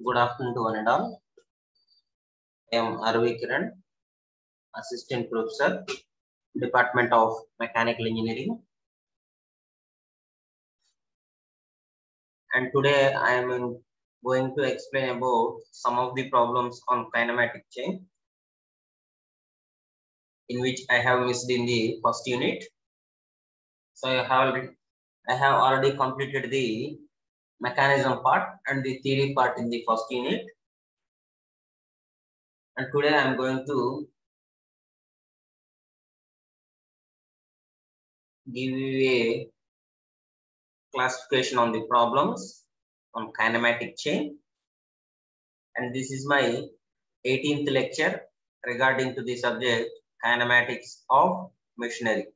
Good afternoon to one and all. I am R.V. Kiran, Assistant Professor, Department of Mechanical Engineering. And today I am going to explain about some of the problems on kinematic chain, in which I have missed in the first unit. So I have already completed the mechanism part and the theory part in the first unit. And today I am going to give you a classification on the problems on kinematic chain. And this is my 18th lecture regarding to the subject kinematics of machinery.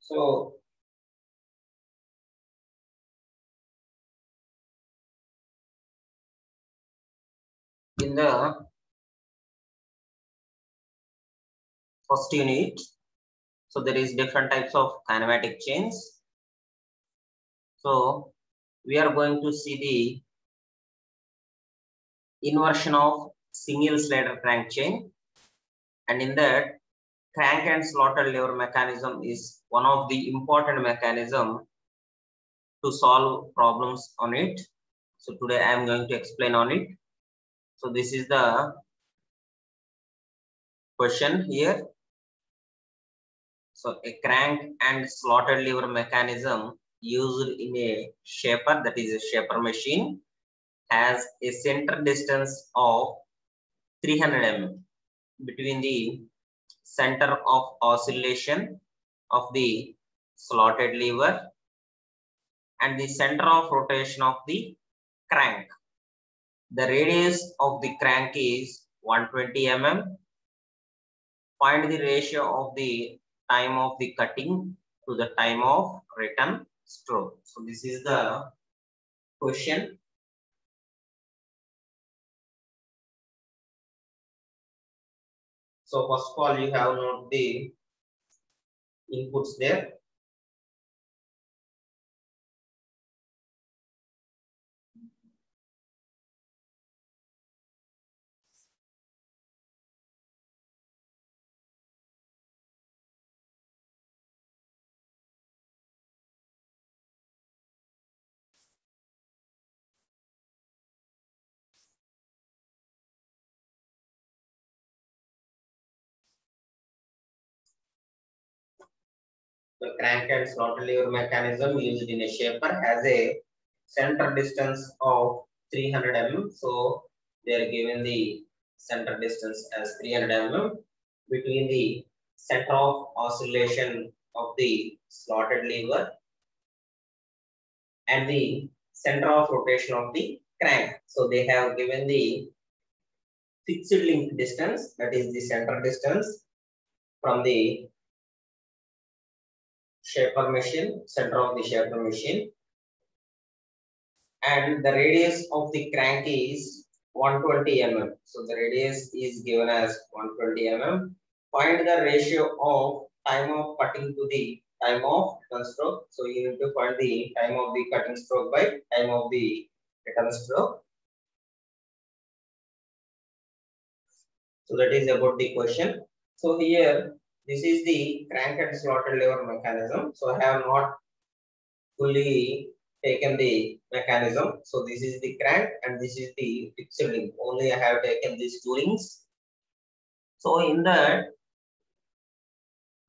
So in the first unit, so there is different types of kinematic chains. So we are going to see the inversion of single slider crank chain, and in that crank and slotted lever mechanism is one of the important mechanism to solve problems on it. So today I am going to explain on it. So this is the question here. So a crank and slotted lever mechanism used in a shaper, that is a shaper machine, has a center distance of 300 mm between the center of oscillation of the slotted lever and the center of rotation of the crank. The radius of the crank is 120 mm. Find the ratio of the time of the cutting to the time of return stroke. So this is the question. So first of all, you have note the inputs there. The crank and slotted lever mechanism used in a shaper has a center distance of 300 mm. So they are given the center distance as 300 mm between the center of oscillation of the slotted lever and the center of rotation of the crank. So they have given the fixed link distance, that is the center distance from the shaper machine, center of the shaper machine, and the radius of the crank is 120 mm. So the radius is given as 120 mm. Find the ratio of time of cutting to the time of return stroke. So you need to find the time of the cutting stroke by time of the return stroke. So that is about the question. So here, this is the crank and slotted lever mechanism. So I have not fully taken the mechanism. So this is the crank and this is the fixed link. Only I have taken these two links. So in that,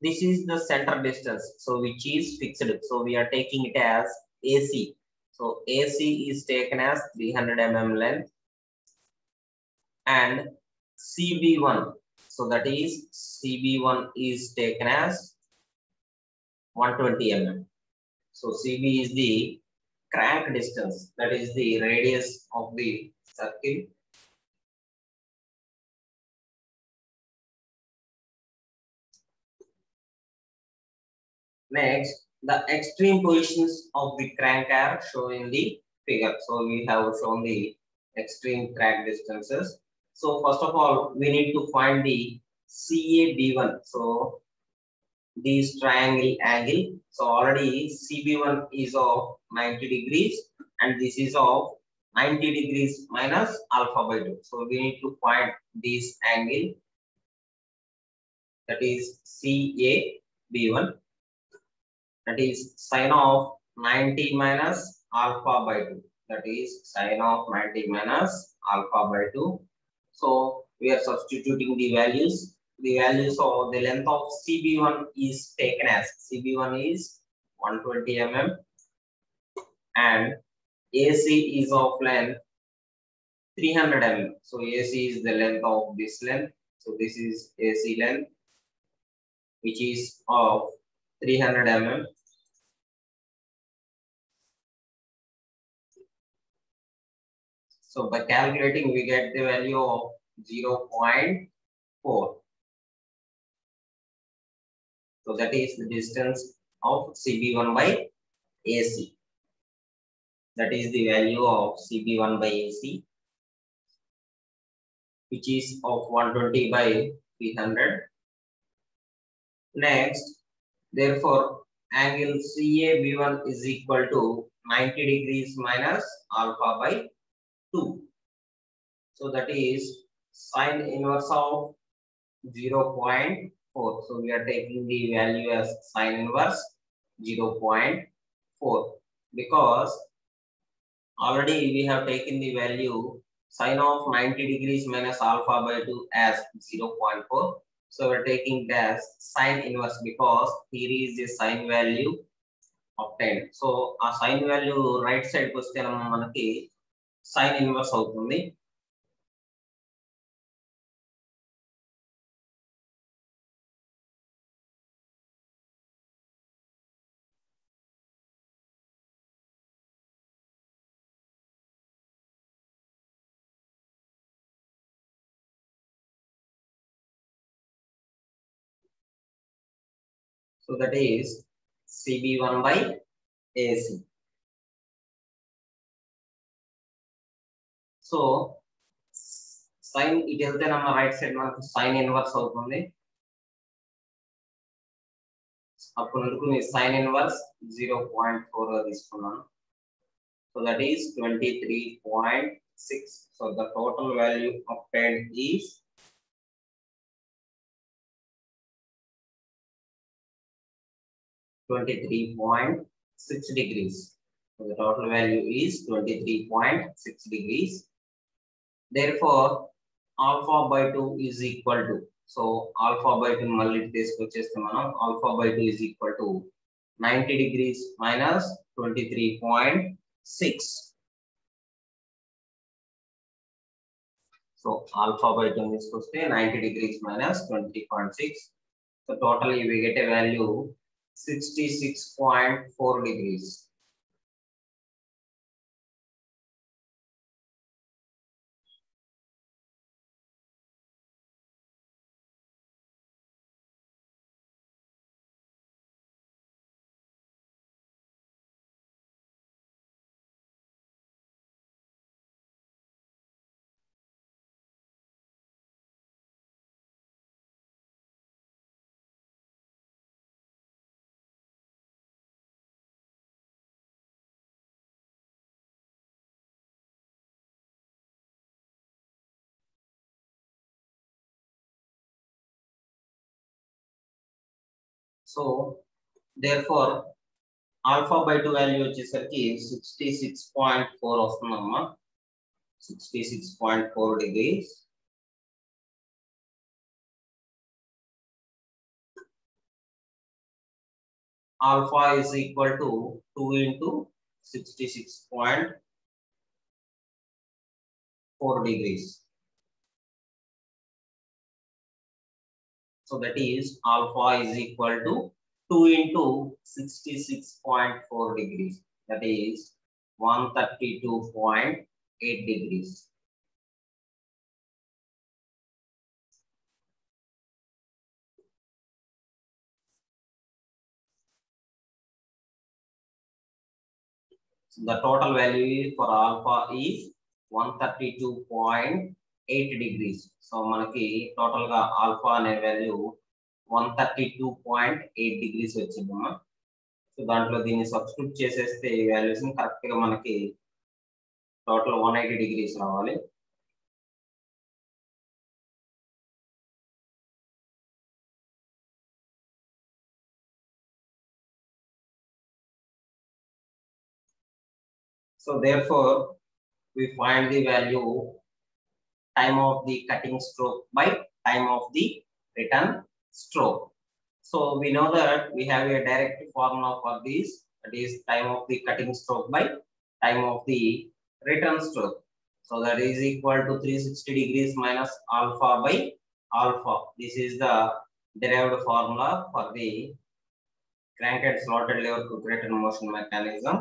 this is the center distance. So which is fixed. So we are taking it as AC. So AC is taken as 300 mm length and CB1. So that is CB1 is taken as 120 mm. So CB is the crank distance, that is the radius of the circle. Next, the extreme positions of the crank are shown in the figure. So we have shown the extreme crank distances. So first of all, we need to find the CAB1. So this triangle angle. So already CB1 is of 90 degrees and this is of 90 degrees minus alpha by 2. So we need to find this angle, that is CAB1, that is sine of 90 minus alpha by 2. That is sine of 90 minus alpha by 2. So we are substituting the values. The values of the length of CB1 is taken as CB1 is 120 mm and AC is of length 300 mm. So AC is the length of this length. So this is AC length, which is of 300 mm. So by calculating, we get the value of 0.4. So that is the distance of CB1 by AC. That is the value of CB1 by AC, which is of 120 by 300. Next, therefore, angle CAB1 is equal to 90 degrees minus alpha by 2. So that is sine inverse of 0.4. So we are taking the value as sine inverse 0.4 because already we have taken the value sine of 90 degrees minus alpha by 2 as 0.4. So we are taking that sine inverse because here is the sine value obtained. So a sine value right side koste manaki sine inverse avutundi. So that is CB1 by AC. So sine it is the number right side manaku sine inverse avutundi. అప్పుడు sin inverse 0.4 గా తీసుకున్నాను. So that is 23.6. So the total value obtained is 23.6 degrees. So the total value is 23.6 degrees. Therefore, alpha by 2 is equal to, so alpha by 2 మళ్ళీ తీసుకొచ్చేస్తే మనం alpha by 2 is equal to 90 degrees minus 23.6. So alpha by 2 తీసుకొస్తే 90 degrees minus 23.6. So totally we get a value 66.4 degrees. So therefore alpha by 2 value వచ్చేసరికి 66.4 వస్తుందమ్మా. 66.4 degrees. Alpha is equal to 2 into 66.4 degrees. So that is alpha is equal to 2 into 66.4 degrees. That is 132.8 degrees. So the total value for alpha is 132.8 8 degrees. So మనకి total గా alpha అనే value 132.8 degrees వచ్చిందమ్మా. So దాంట్లో దీన్ని substitute చేసేస్తే ఈ values correct గా మనకి టోటల్ 180 degrees రావాలి. So therefore we find the value time of the cutting stroke by time of the return stroke. So we know that we have a direct formula for this, that is time of the cutting stroke by time of the return stroke. So that is equal to 360 degrees minus alpha by alpha. This is the derived formula for the crank and slotted lever quick return motion mechanism.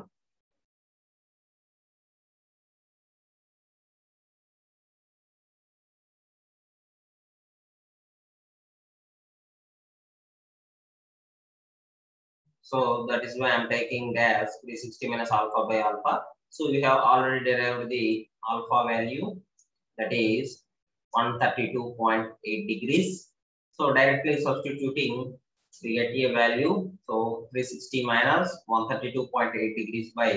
So that is why I'm taking as 360 minus alpha by alpha. So we have already derived the alpha value, that is 132.8 degrees. So directly substituting, we get a value. So 360 minus 132.8 degrees by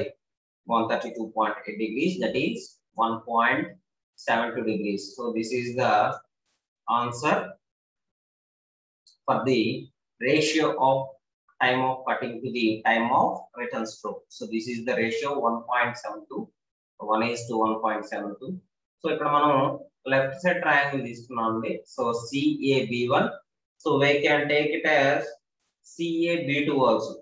132.8 degrees, that is 1.72 degrees. So this is the answer for the ratio of time of cutting to the time of return stroke. So this is the ratio 1.72, 1 is to 1.72. So ఇక్కడ మనం left side triangle తీసుకున్నామండి. So CAB1. So we can take it as CAB2 also.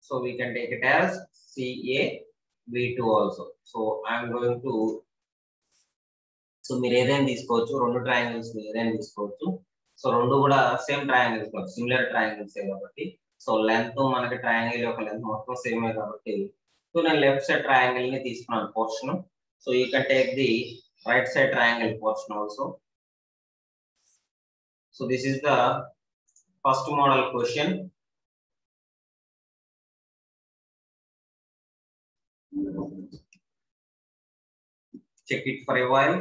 So we can take it as CAB2 also. So I am going to, so మీరు ఏదైనా తీసుకోవచ్చు, రెండు triangles ఏదైనా తీసుకోవచ్చు. So రెండు కూడా సేమ్ ట్రయాంగిల్స్, సిమిలర్ ట్రయాంగిల్స్ కాబట్టి, సో లెంత్ మనకి ట్రయాంగిల్ యొక్క లెంత్ మొత్తం సేమ్ కాబట్టి, సో నేను లెఫ్ట్ సైడ్ ట్రయాంగిల్ ని తీసుకున్నాను portion. So you can take the right side triangle portion also. So this is the first model question. Check it for a while.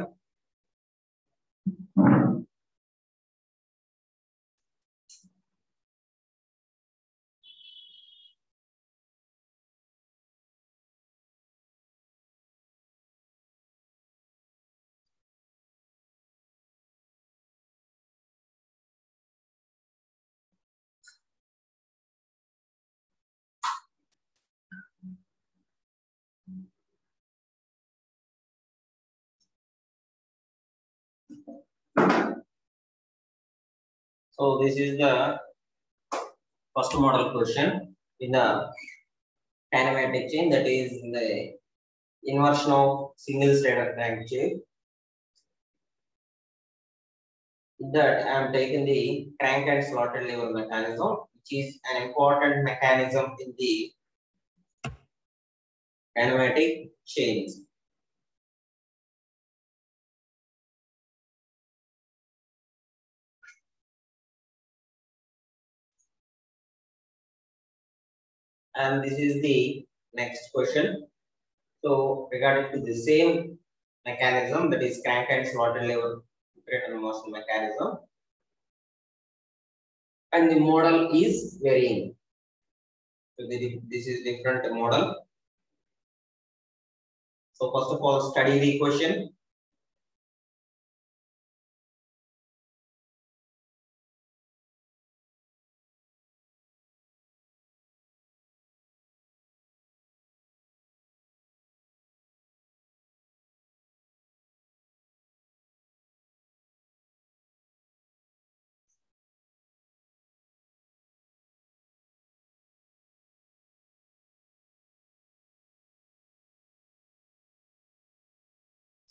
So this is the first model question in the kinematic chain, that is the inversion of single stator crankshaft. That I am taking the crank and slotted lever mechanism, which is an important mechanism in the kinematic chains. And this is the next question. So regarding to the same mechanism, that is crank and slotted lever return motion mechanism, and the model is varying. So this is different model. So first of all, study the question.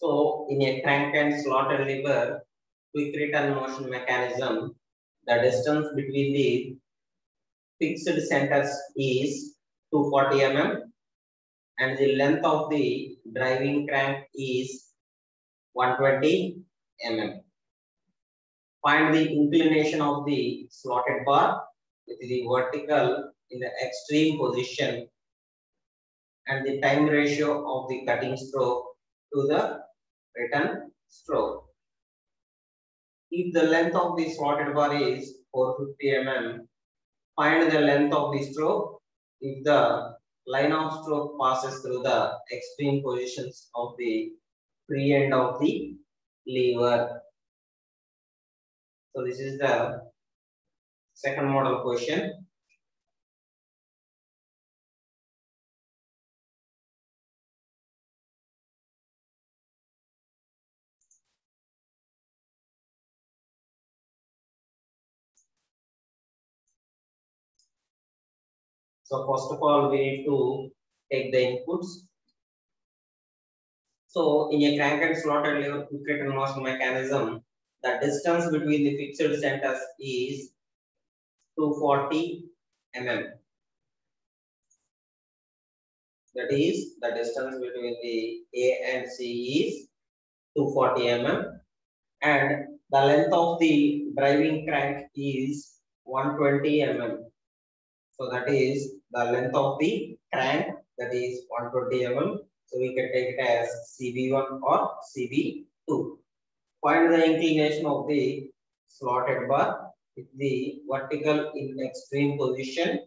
So in a crank and slotted lever quick return motion mechanism, the distance between the fixed centers is 240 mm and the length of the driving crank is 120 mm. Find the inclination of the slotted bar with the vertical in the extreme position and the time ratio of the cutting stroke to the return stroke. If the length of the slotted bar is 450 mm, find the length of the stroke if the line of stroke passes through the extreme positions of the free end of the lever. So this is the second model question. So first of all, we need to take the inputs. So in a crank and slotted lever quick return motion mechanism, the distance between the fixed centers is 240 mm. That is, the distance between the A and C is 240 mm, and the length of the driving crank is 120 mm. So that is the length of the crank, that is 120 mm. So we can take it as CB1 or CB2. Find the inclination of the slotted bar with the vertical in extreme position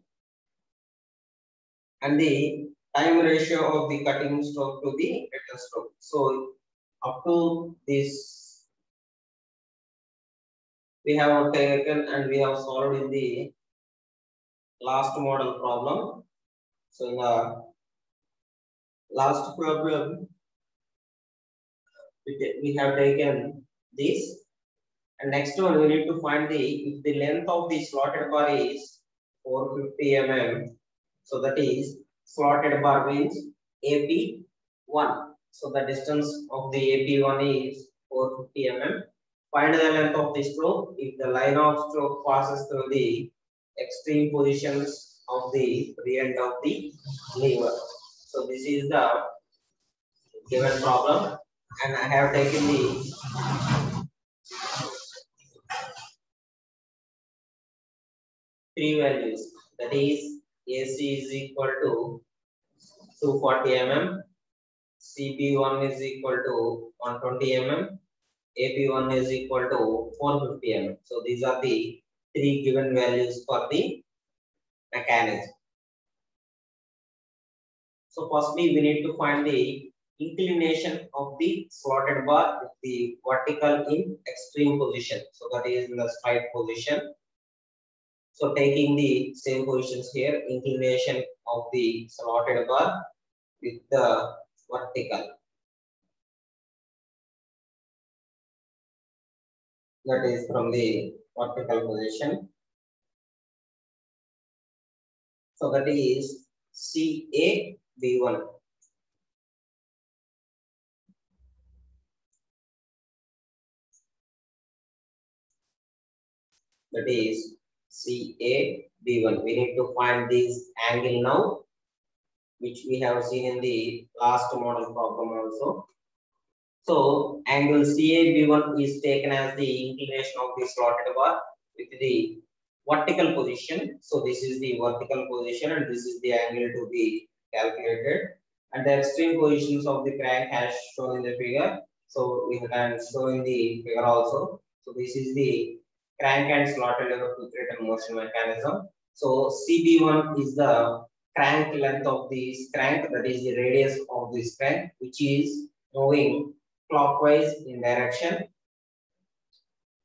and the time ratio of the cutting stroke to the return stroke. So up to this we have taken and we have solved in the last model problem. So in the last problem we have taken this, and next one we need to find the if the length of the slotted bar is 450 mm. So that is slotted bar means AP1. So the distance of the AP1 is 450 mm. Find the length of the stroke if the line of stroke passes through the extreme positions of the free end of the lever. So this is the given problem, and I have taken the three values, that is AC is equal to 240 mm, CB1 is equal to 120 mm, AP1 is equal to 450 mm. So these are the three given values for the mechanism. So firstly we need to find the inclination of the slotted bar with the vertical in extreme position. So that is in the straight position. So taking the same positions here, inclination of the slotted bar with the vertical. That is from the vertical position. So that is CAB1. That is CAB1. We need to find this angle now, which we have seen in the last model problem also. So angle CAB1 is taken as the inclination of the slotted bar with the vertical position. So this is the vertical position and this is the angle to be calculated. And the extreme positions of the crank as shown in the figure. So we can show in the figure also. So this is the crank and slotted lever quick return motion mechanism. So CB1 is the crank length of this crank, that is the radius of this crank, which is moving clockwise in direction,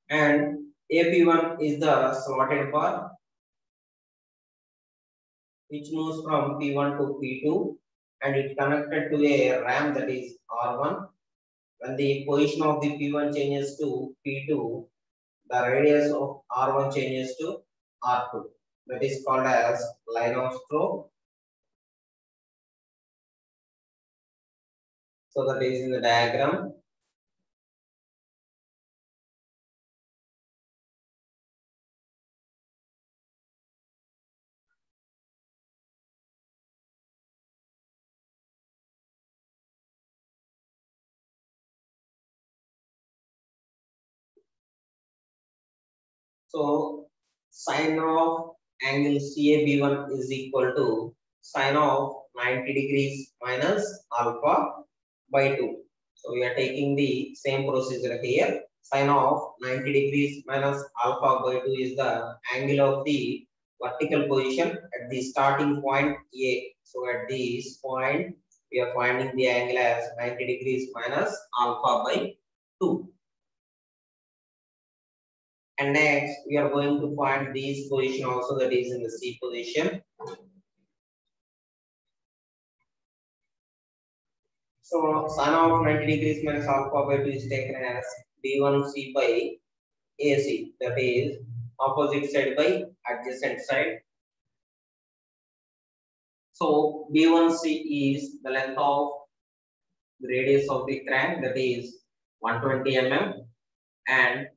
and AP1 is the slotted bar which moves from P1 to P2 and it connected to a ram, that is R1. When the position of the P1 changes to P2, the radius of R1 changes to R2. That is called as line of stroke. So that is in the diagram. So sine of angle CAB1 is equal to sine of 90 degrees minus alpha by 2. So we are taking the same procedure here. Sine of 90 degrees minus alpha by 2 is the angle of the vertical position at the starting point A. So at this point, we are finding the angle as 90 degrees minus alpha by 2. And next, we are going to find this position also, that is in the C position. So sine of 90 degrees minus alpha by 2 is taken as B1C by AC, that is opposite side by adjacent side. So B1C is the length of the radius of the crank, that is 120 mm, and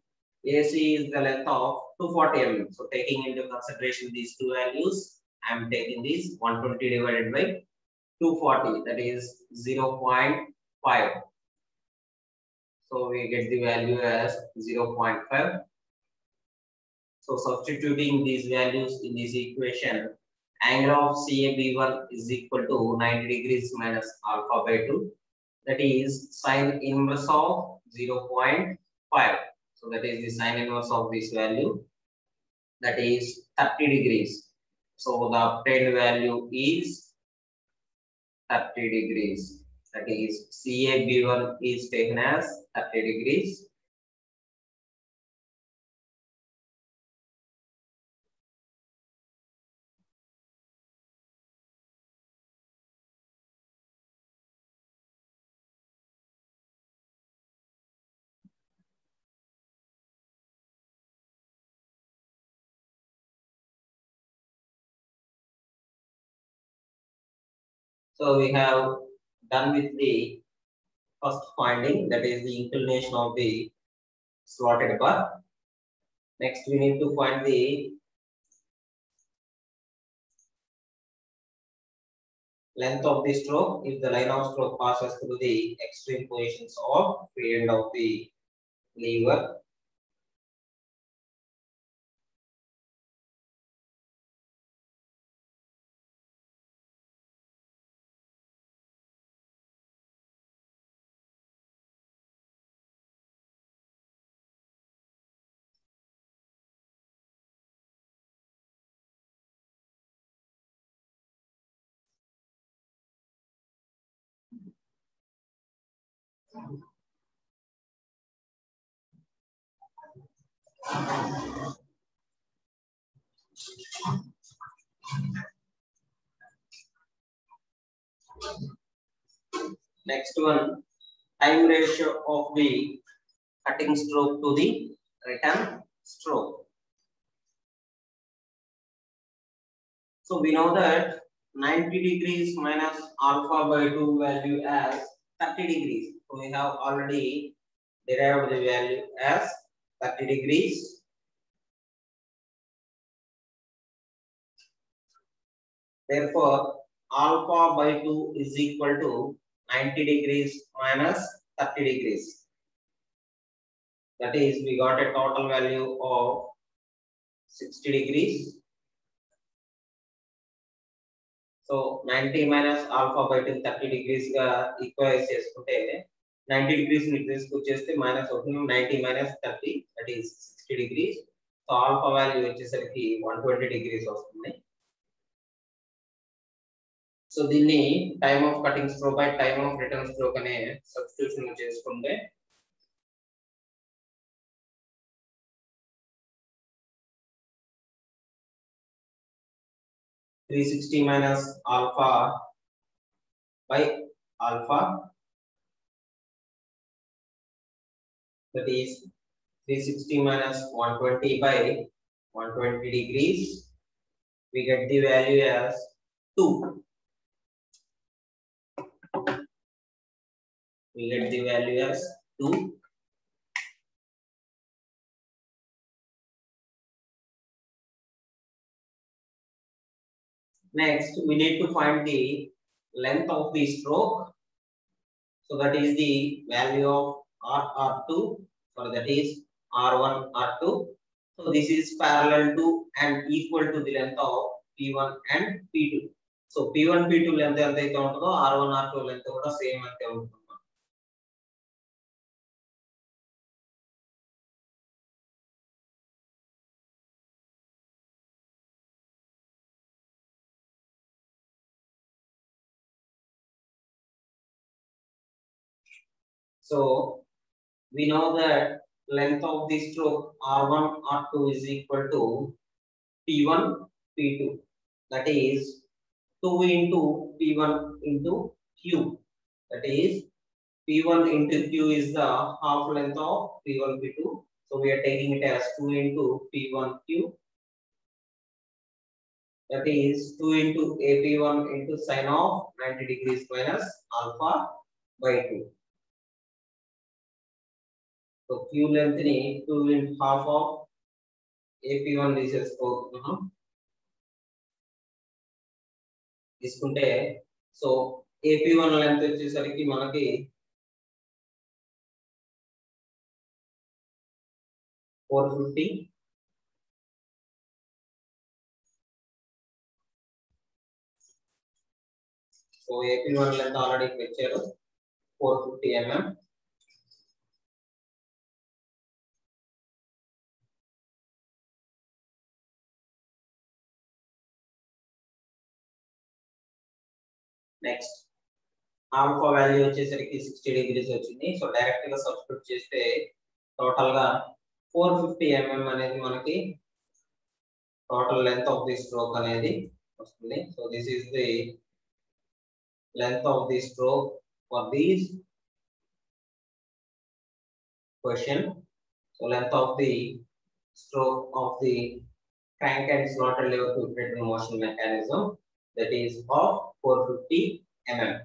AC is the length of 240 mm. So taking into consideration these two values, I am taking this 120 divided by 240, that is 0.5. So we get the value as 0.5. So substituting these values in this equation, angle of CAB1 is equal to 90 degrees minus alpha by 2. That is sine inverse of 0.5. So that is the sine inverse of this value. That is 30 degrees. So the obtained value is 30 degrees. That is CAB1 is taken as 30 degrees. So we have done with the first finding, that is the inclination of the slotted bar. Next, we need to find the length of the stroke if the line of stroke passes through the extreme positions of free end of the lever. Next one, time ratio of the cutting stroke to the return stroke. So we know that 90 degrees minus alpha by 2 value as 30 degrees. So we have already derived the value as 30 degrees. Therefore, alpha by 2 is equal to 90 degrees minus 30 degrees. That is, we got a total value of 60 degrees. So 90 minus alpha by 2 30 degrees ga equalize chestunte 90 degrees ni తీసుకొచ్చేస్తే minus అవుతుంది 90 minus 30, that is 60 degrees. So alpha value వచ్చేసరికి 120 degrees వస్తుంది. So దీన్ని time of cutting stroke by time of return stroke అనే substitution చేసుకుంటే (360 minus alpha by alpha), that is 360 minus 120 by 120 degrees. We get the value as 2. We get the value as 2. Next, we need to find the length of the stroke. So that is the value of R2, or that is R1, R2. So this is parallel to and equal to the length of P1 and P2. So P1, P2 length ente untado, R1, R2 length kuda same ante untundi. So we know that length of the stroke R1 R2 is equal to P1 P2. That is 2 into P1 into Q. That is P1 into Q is the half length of P1 P2. So we are taking it as 2 into P1 Q. That is 2 into AP1 into sine of 90 degrees minus alpha by 2. So Q length ni 2 into half of AP1 తీసుకుంటే so AP1 length వచ్చేసరికి మనకి 450. So AP1 length already ఇచ్చారు 450 mm. Next alpha value వచ్చేసరికి 60 degrees వచ్చింది. So direct గా substitute చేస్తే total గా 450 mm అనేది మనకి total length of the stroke అనేది వస్తుంది. So this is the length of the stroke for this question. So length of the stroke of the crank and slotted lever to motion mechanism, that is of 450 mm.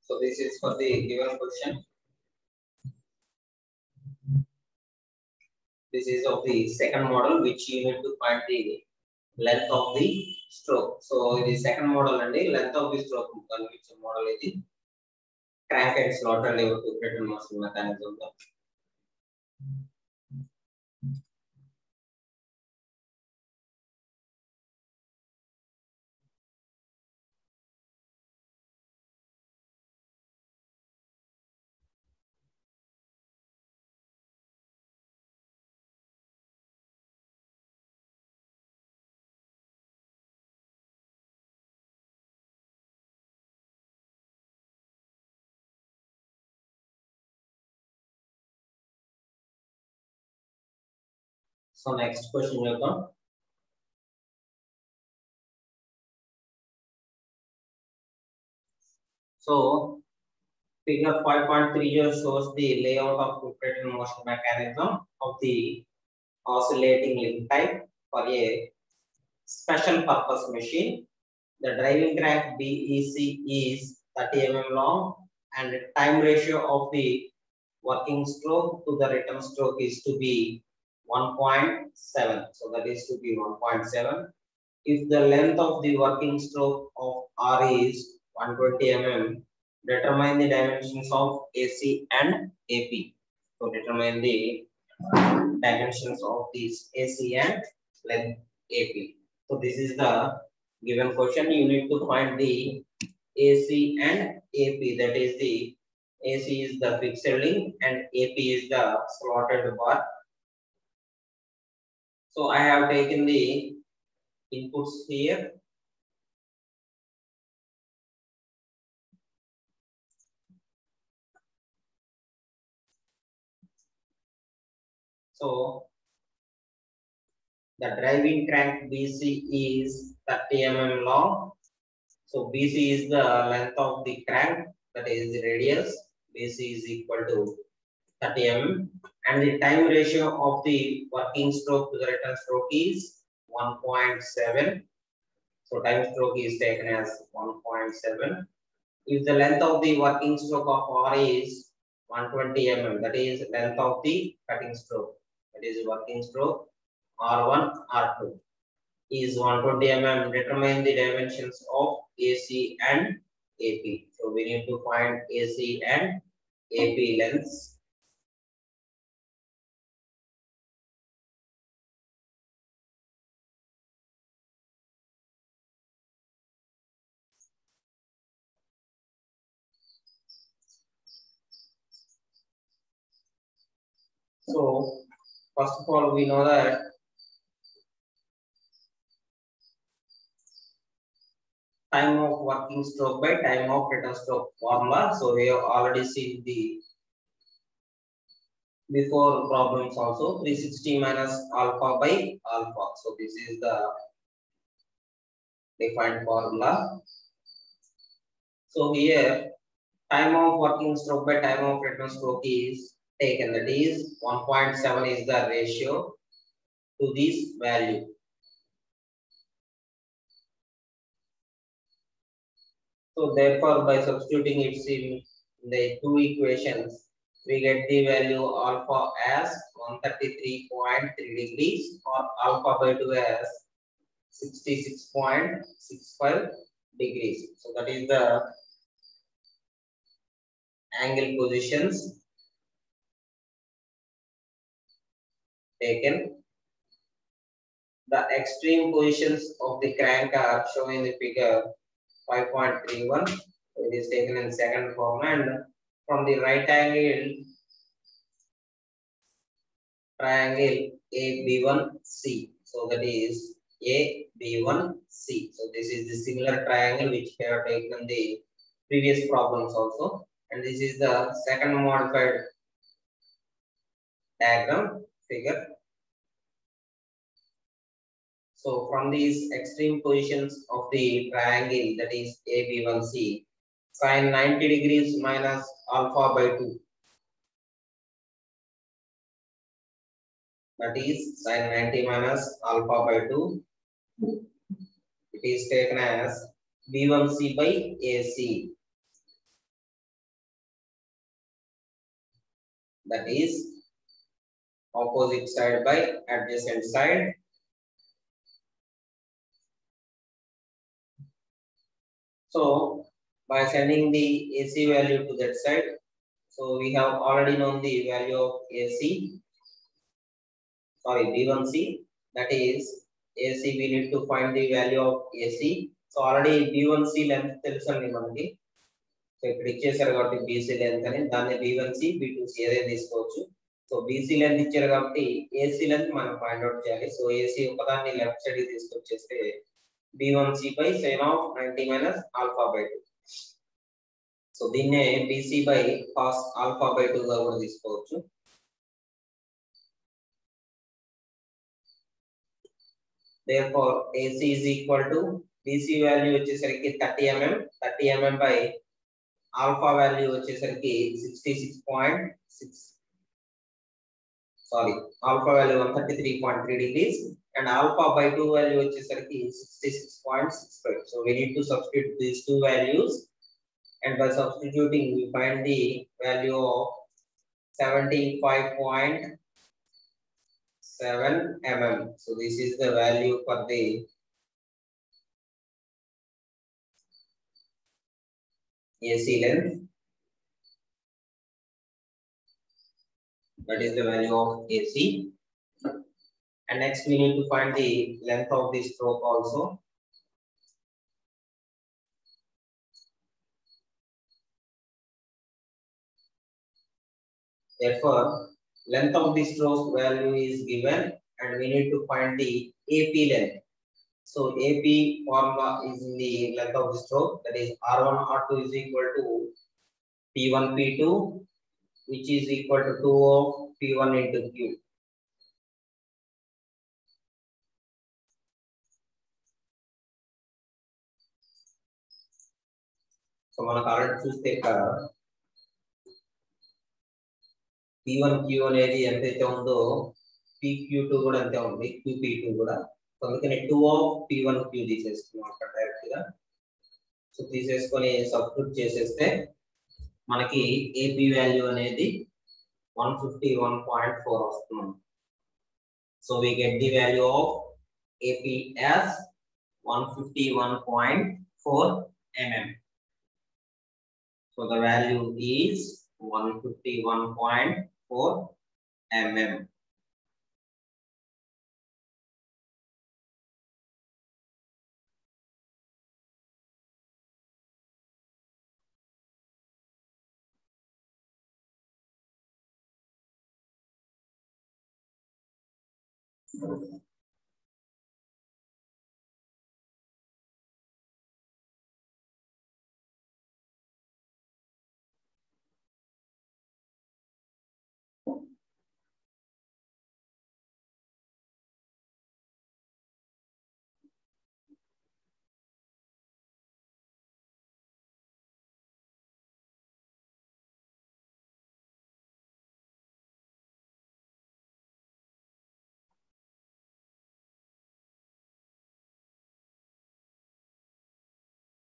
So this is for the given question. This is of the second model, which you need to find the length of the stroke. So the second model and the length of the stroke, which model is the crank and slotted lever to motion mechanism. So next question will come. So figure 5.30 shows the layout of rotating motion mechanism of the oscillating link type for a special purpose machine. The driving crank BEC is 30 mm long and the time ratio of the working stroke to the return stroke is to be 1.7. So that is to be 1.7. If the length of the working stroke of R is 120 mm, determine the dimensions of AC and AP. So determine the dimensions of these AC and length AP. So this is the given question. You need to find the AC and AP. That is the AC is the fixed link and AP is the slotted bar. So I have taken the inputs here. So the driving crank BC is 30 mm long. So BC is the length of the crank, that is the radius. BC is equal to 30 mm, and the time ratio of the working stroke to the return stroke is 1.7. So time stroke is taken as 1.7. If the length of the working stroke of R is 120 mm, that is length of the cutting stroke, that is working stroke R1, R2 is 120 mm. Determine the dimensions of AC and AP. So we need to find AC and AP lengths. So first of all, we know that time of working stroke by time of return stroke formula. So we have already seen the before problems also. 360 minus alpha by alpha. So this is the defined formula. So here time of working stroke by time of return stroke is taken, that is 1.7 is the ratio to this value. So therefore by substituting it in the two equations, we get the value alpha as 133.3 degrees or alpha by 2 as 66.65 degrees. So that is the angle positions taken. The extreme positions of the crank are shown in the figure 5.31. It is taken in second form, and from the right angle triangle AB1C. So that is AB1C. So this is the similar triangle which we have taken in the previous problems also. And this is the second modified diagram figure. So from these extreme positions of the triangle, that is AB1C, sin 90 degrees minus alpha by 2. That is sin 90 minus alpha by 2. It is taken as B1C by AC. That is opposite side by adjacent side. So by sending the AC value to that side, so we have already known the value of AC, sorry, B1C, that is AC, we need to find the value of AC. So already B1C length తెలుసండి మనకి. So ఇక్కడ ఇచ్చేసారు కాబట్టి BC length అని, దాన్ని B1C B2C ఏదైనా తీసుకోవచ్చు. So BC length ఇచ్చారు కాబట్టి AC length మనం ఫైండ్ అవుట్ చేయాలి. సో AC ఒకదాన్ని లెఫ్ట్ సైడ్ తీసుకొచ్చేస్తే B1C by sin of 90 minus alpha by 2. So దీన్నే BC by cos alpha by 2 గా కూడా తీసుకోవచ్చు. Therefore AC is equal to BC value వచ్చేసరికి 30 mm, 30 mm by alpha value వచ్చేసరికి 66.6, sorry, alpha value 133.3 degrees and alpha by 2 value వచ్చేసరికి 66.65. So we need to substitute these two values, and by substituting we find the value of 75.7 mm. So this is the value for the AC length. That is the value of AC. And next we need to find the length of the stroke also. Therefore, length of the stroke value is given and we need to find the AP length. So AP formula is in the length of the stroke, that is R1 R2 is equal to P1 P2, which is equal to 2 of P1 into Q. So మనకు already చూస్తే ఇక్కడ P1Q అనేది ఎంతైతే ఉందో PQ2 కూడా అంతే ఉంది, QP2 కూడా. అందుకని 2 of P1Q తీసేసుకున్నాం అక్కడ డైరెక్ట్ గా. సో తీసేసుకొని సబ్స్టిట్యూట్ చేసేస్తే మనకి AP వాల్యూ అనేది 151.4 వస్తుంది. So we get the value of AP as 151.4 mm. So the value is 151.4 mm.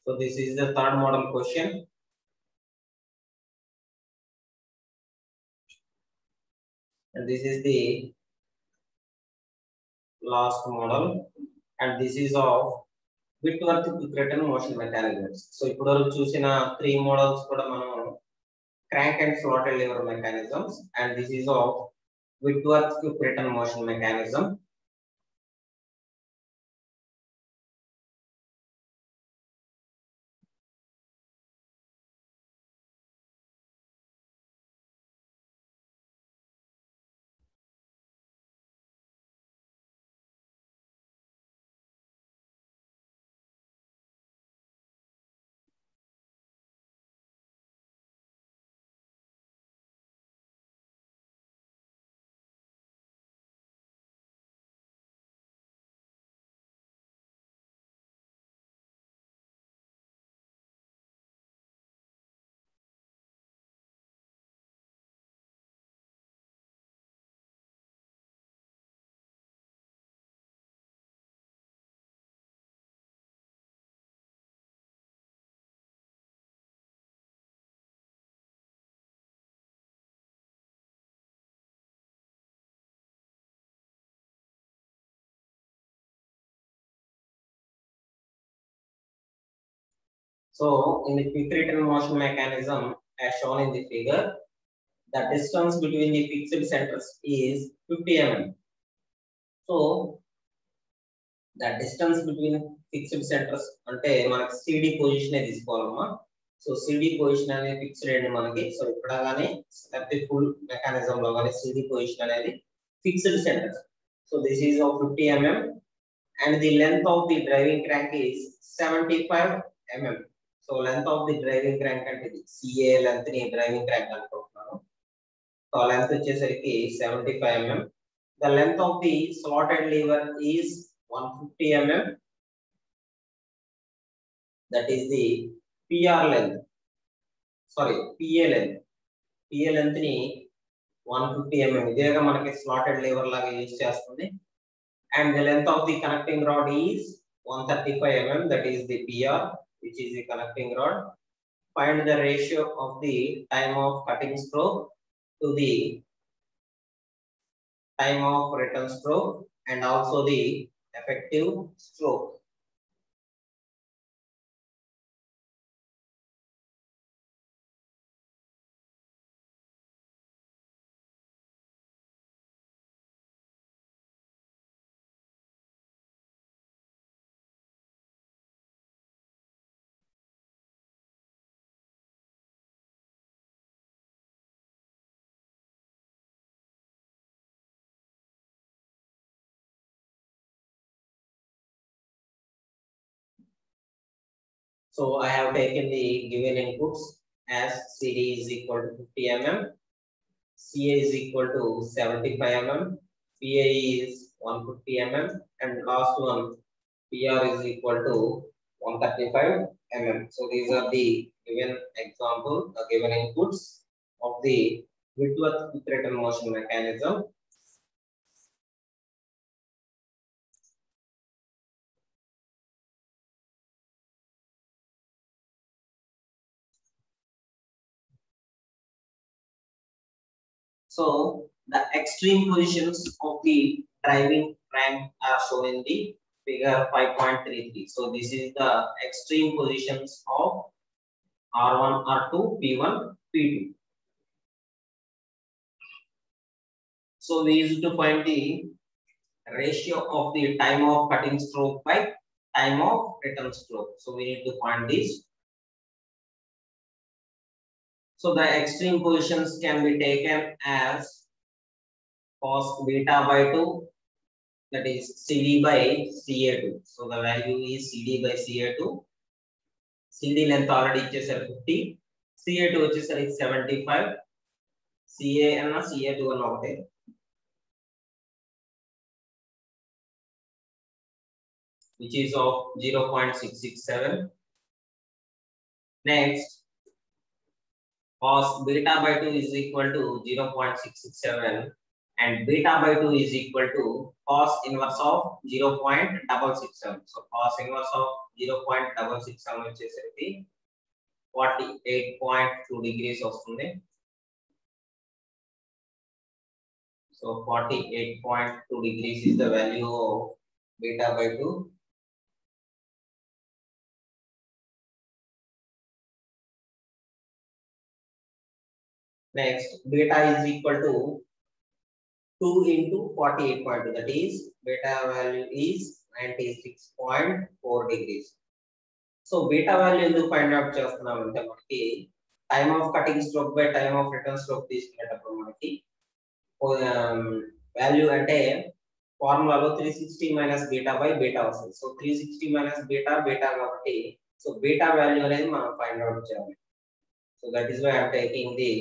So this is the third model question. And this is the last model. And this is of Whitworth Quick-Return motion mechanisms. So ippudvaraku chusina 3 models kuda manam crank and slotted lever mechanisms, and this is of Whitworth Quick-Return motion mechanism. So in the quick-return motion mechanism as shown in the figure, the distance between the fixed centers is 50 mm. So the distance between fixed centers ante manaku CD position e తీసుకోవాలమ్మా. So CD position అనేది fixed అండి మనకి. So ఇక్కడ గాని లేకపోతే full mechanism లో గాని CD position అనేది fixed centre. So this is of 50 mm and the length of the driving crank is 75 mm. So length of the driving crank అంటే CA length ని driving crank అనుకుంటున్నాను. So length వచ్చేసరికి 75 mm. The length of the slotted lever is 150 mm. That is the PR length. Sorry, PA length. PA length ని 150 mm. ఇదేగా మనకి slotted lever లాగా use చేస్తుంది. And the length of the connecting rod is 135 mm. That is the PR, which is the connecting rod. Find the ratio of the time of cutting stroke to the time of return stroke and also the effective stroke. So I have taken the given inputs as CD is equal to 50 mm, CA is equal to 75 mm, PA is 150 mm, and last one PR is equal to 135 mm. So these are the given example, the given inputs of the Whitworth quick return motion mechanism. So the extreme positions of the driving crank are shown in the figure 5.33. So this is the extreme positions of R1, R2, P1, P2. So we used to find the ratio of the time of cutting stroke by time of return stroke. So we need to find this. So the extreme positions can be taken as cos beta by 2, that is CD by CA2. So the value is CD by CA2. CD length already ఇచ్చేసారు 50, CA2 వచ్చేసరికి 75, CA అన్న CA2 అన్న ఒకటే. Which is of 0.667. Next, cos beta by 2 is equal to 0.667 and beta by 2 is equal to cos inverse of 0.667. So cos inverse of 0.667 వచ్చేసరికి 48.2 degrees వస్తుంది. So 48.2 degrees is the value of beta by 2. Next, beta is equal to 2 into 48.2. That is, beta value is 96.4 degrees. So beta value ఎందుకు find out చేస్తున్నామంటే మనకి time of cutting stroke by time of return stroke తీసుకునేటప్పుడు మనకి value అంటే ఫార్ములాలో 360 minus beta by beta వస్తుంది. So 360 minus beta beta కాబట్టి so beta value అనేది మనం ఫైండ్ అవుట్ చేయాలి. So that is why I am taking the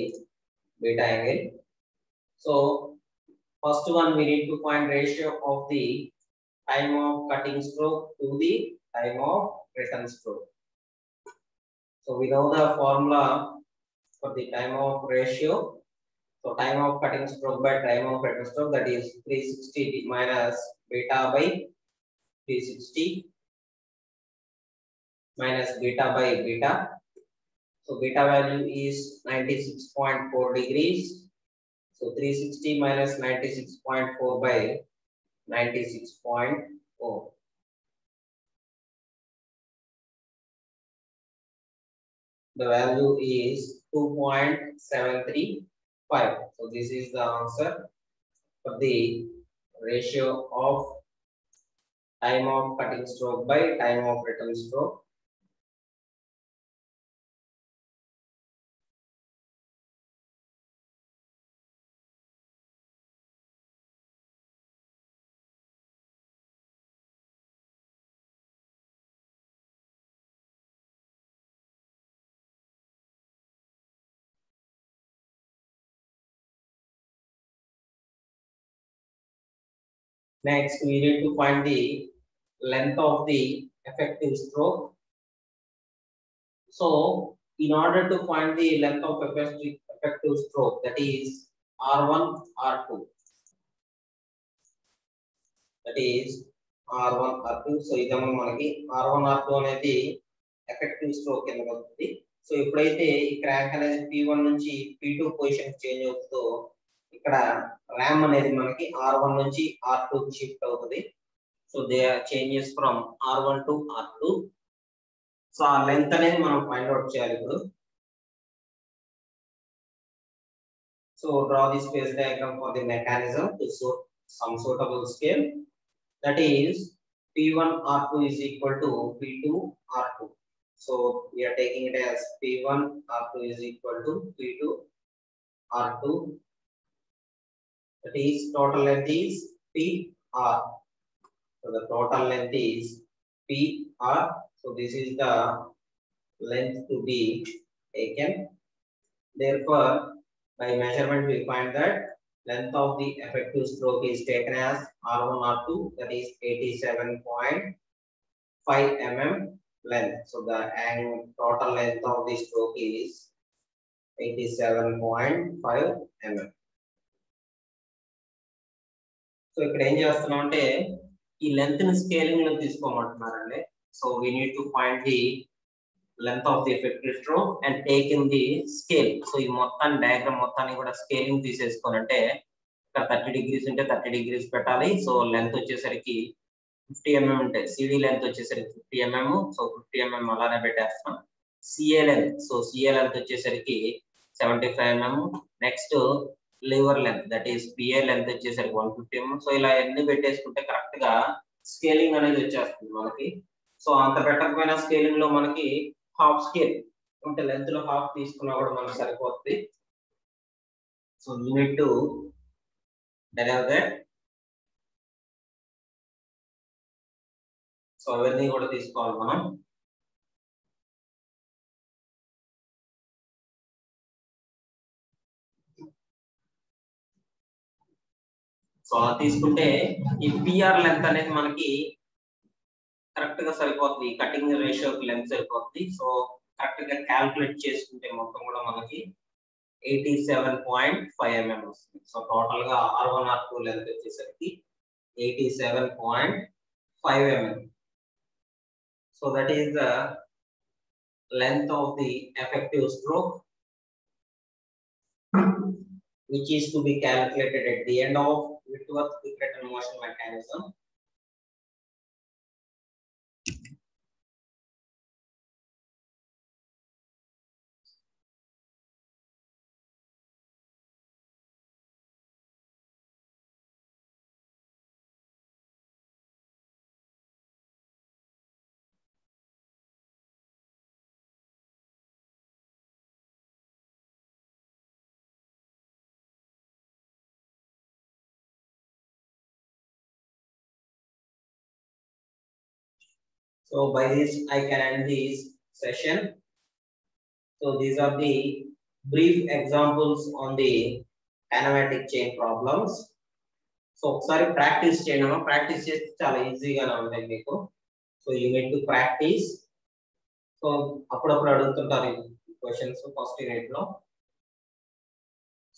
beta angle. So first one we need to find ratio of the time of cutting stroke to the time of return stroke. So we know the formula for the time of ratio. So time of cutting stroke by time of return stroke, that is 360 minus beta by 360 minus beta by beta. So beta value is 96.4 degrees. So 360 minus 96.4 by 96.4. The value is 2.735. So this is the answer for the ratio of time of cutting stroke by time of return stroke. Next, we need to find the length of the effective stroke. So, in order to find the length of effective stroke, that is R1, R2. That is R1, R2. So, idamu manaki R1, R2 అనేది effective stroke కింద వస్తుంది. So ఎప్పుడైతే ఈ crank అనేది P1 నుంచి P2 position change అవుతుందో ఇక్కడ RAM అనేది మనకి R1 నుంచి R2 కి షిఫ్ట్ అవుతుంది. So they are changes from R1 to R2. So ఆ లెంత్ అనేది మనం ఫైండ్ అవుట్ చేయాలి ఇప్పుడు. So draw the space diagram for the mechanism to some suitable scale. That is P1 R2 is equal to P2 R2. So we are taking it as P1 R2 is equal to P2 R2. That is total length is PR. So the total length is PR. So this is the length to be taken. Therefore, by measurement we find that length of the effective stroke is taken as R1 R2, that is 87.5 mm length. So the total length of the stroke is 87.5 mm. So ఇక్కడ ఏం చేస్తున్నాం అంటే ఈ length ని scaling లో తీసుకోమంటున్నారండి. So we need to find the length of the effective stroke and take in the scale. So ఈ మొత్తాన్ని డయాగ్రామ్ మొత్తాన్ని కూడా స్కేలింగ్ తీసేసుకోనంటే ఇక్కడ 30 degrees ఉంటే 30 degrees పెట్టాలి. సో లెంత్ వచ్చేసరికి 50 mm ఉంటే సిడి లెంత్ వచ్చేసరికి 50 mm. సో 50 mm అలానే పెట్టేస్తాం. CA length, so CA length వచ్చేసరికి 75 mm. Next liver length that is PA length వచ్చేసరికి 150 mm. సో ఇలా ఎన్ని పెట్టేసుకుంటే కరెక్ట్ గా స్కేలింగ్ అనేది వచ్చేస్తుంది మనకి. సో అంత పెట్టకపోయినా స్కేలింగ్ లో మనకి హాఫ్ స్కేల్ అంటే లెంత్ లో హాఫ్ తీసుకున్నా కూడా మనకు సరిపోతుంది. So you need to derive that. So అవన్నీ కూడా తీసుకోవాలి మనం. సో అలా తీసుకుంటే ఈ పిఆర్ లెంత్ అనేది మనకి కరెక్ట్ గా సరిపోతుంది, కటింగ్ రేషియో లెంత్ సరిపోతుంది. సో కరెక్ట్ గా క్యాల్కులేట్ చేసుకుంటే మొత్తం కూడా మనకి 87.5 mm వస్తుంది. సో టోటల్ గా R1 R2 లెంత్ వచ్చేసరికి 87.5 mm. So that is the length of the effective stroke which is to be calculated at the end of Whitworth quick return motion mechanism. So by this I can end this session. So these are the brief examples on the kinematic chain problems. So ఒకసారి practice చేయడమా, practice చేస్తే చాలా ఈజీగానే ఉంటాయి మీకు. So you need to practice. So అప్పుడప్పుడు అడుగుతుంటారు questions first unit లో.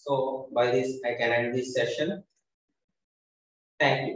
So by this I can end this session. Thank you.